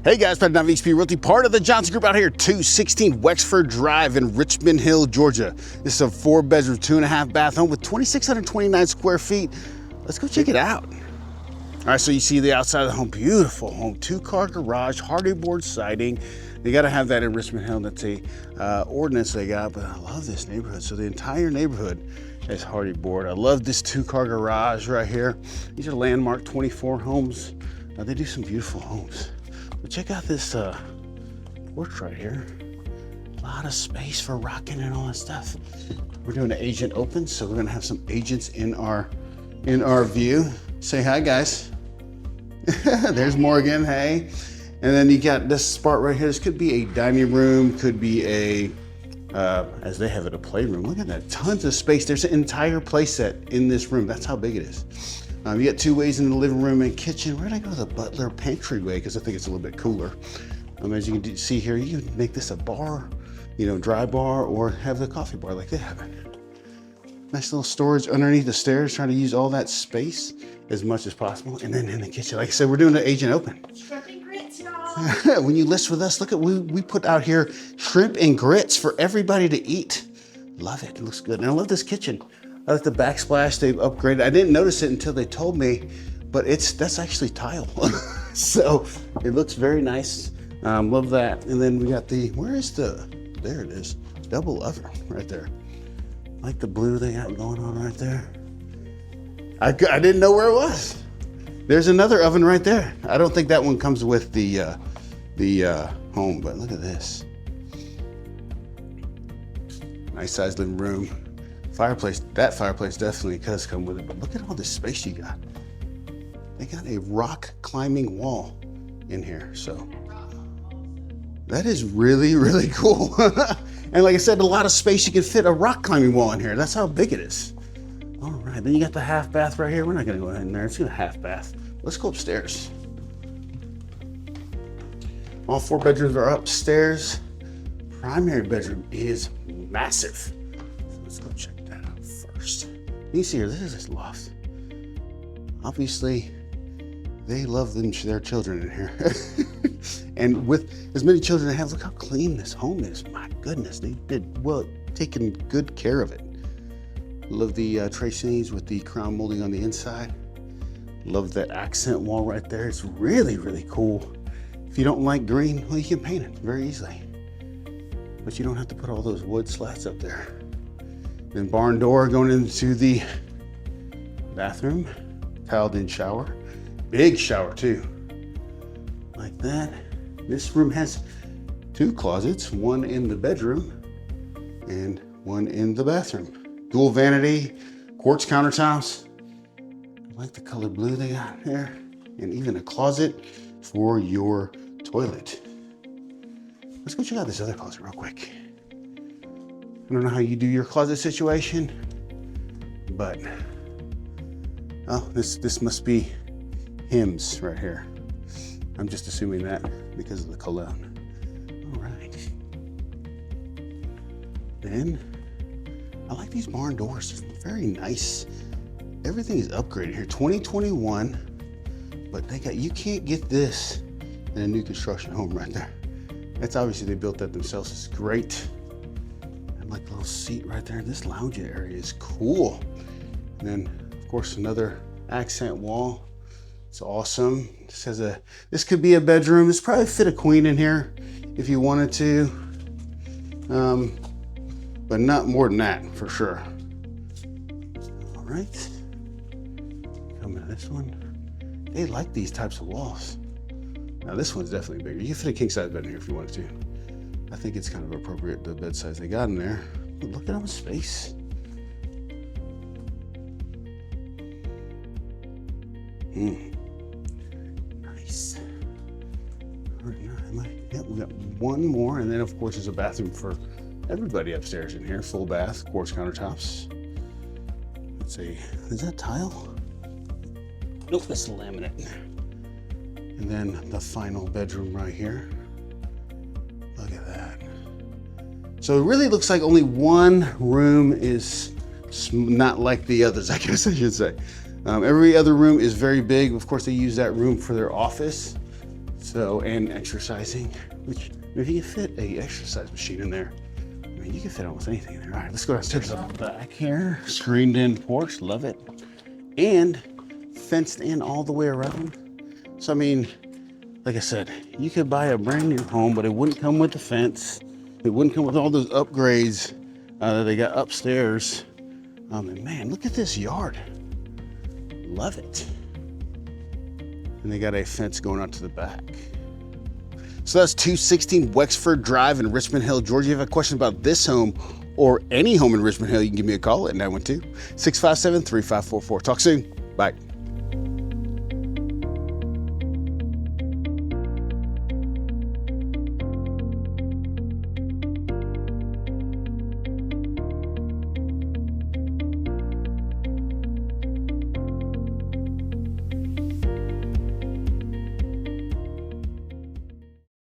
Hey guys, President of HP Realty, part of the Johnson Group out here, 216 Wexford Drive in Richmond Hill, Georgia. This is a 4-bedroom, 2.5 bath home with 2,629 square feet. Let's go check it out. All right, so you see the outside of the home, beautiful home, 2-car garage, Hardie board siding. You gotta have that in Richmond Hill. That's a ordinance they got, but I love this neighborhood. So the entire neighborhood is Hardie board. I love this 2-car garage right here. These are landmark 24 homes. They do some beautiful homes. But check out this porch right here. A lot of space for rocking and all that stuff. We're doing an agent open, so we're gonna have some agents in our view. Say hi, guys. There's Morgan, hey. And then you got this spot right here. This could be a dining room, could be a, as they have it, a playroom. Look at that, tons of space. There's an entire play set in this room. That's how big it is. You got 2 ways in the living room and kitchen. Where did I go the butler pantry way? Because I think it's a little bit cooler. As you can see here, you can make this a bar, dry bar, or have the coffee bar like they have it. Nice little storage underneath the stairs, trying to use all that space as much as possible. And then in the kitchen, like I said, we're doing an agent open. Shrimp and grits, y'all. When you list with us, look at we put out here shrimp and grits for everybody to eat. Love it, it looks good. And I love this kitchen. I like the backsplash they've upgraded. I didn't notice it until they told me, but that's actually tile. So it looks very nice. Love that. And then we got there it is, double oven right there. Like the blue they got going on right there. I didn't know where it was. There's another oven right there. I don't think that one comes with the home, but look at this. Nice sized living room. Fireplace, that fireplace definitely does come with it, but look at all this space you got. They got a rock climbing wall in here, so that is really, really cool. And like I said, a lot of space. You can fit a rock climbing wall in here. That's how big it is. All right, then you got the half bath right here. We're not gonna go in there, it's gonna half bath. Let's go upstairs. All 4 bedrooms are upstairs. Primary bedroom is massive. So let's go check that out first. You see here, this is this loft. Obviously, they love their children in here. And with as many children they have, look how clean this home is. My goodness, they did well, taking good care of it. Love the tracings with the crown molding on the inside. Love that accent wall right there. It's really, really cool. If you don't like green, well, you can paint it very easily. But you don't have to put all those wood slats up there. Then barn door going into the bathroom, tiled in shower. Big shower too, like that. This room has 2 closets, one in the bedroom and one in the bathroom. Dual vanity, quartz countertops. I like the color blue they got there. And even a closet for your toilet. Let's go check out this other closet real quick. I don't know how you do your closet situation, but oh, this must be hymns right here. I'm just assuming that because of the cologne. All right. Then I like these barn doors. It's very nice. Everything is upgraded here. 2021, but you can't get this in a new construction home right there. That's obviously they built that themselves. It's great. And like a little seat right there. This lounge area is cool. And then of course another accent wall. It's awesome. This could be a bedroom. This probably fit a queen in here if you wanted to. But not more than that for sure. All right. Coming to this one. They like these types of walls. Now this one's definitely bigger. You can fit a king size bed in here if you wanted to. I think it's kind of appropriate, the bed size they got in there. But look at all the space. Nice. All right, yep, we got one more, and then of course there's a bathroom for everybody upstairs in here. Full bath, quartz countertops. Let's see, is that tile? Nope, that's laminate. And then the final bedroom right here. Look at that. So it really looks like only one room is not like the others, I guess I should say. Every other room is very big. Of course, they use that room for their office. So, and exercising, which if you can fit a exercise machine in there, I mean, you can fit almost anything in there. All right, let's go downstairs to the back here. Screened in porch, love it. And fenced in all the way around. So, I mean, like I said, you could buy a brand new home, but it wouldn't come with the fence. It wouldn't come with all those upgrades that they got upstairs. And man, look at this yard. Love it. And they got a fence going out to the back. So that's 216 Wexford Drive in Richmond Hill, Georgia. If you have a question about this home or any home in Richmond Hill, you can give me a call at 912-657-3544. Talk soon. Bye.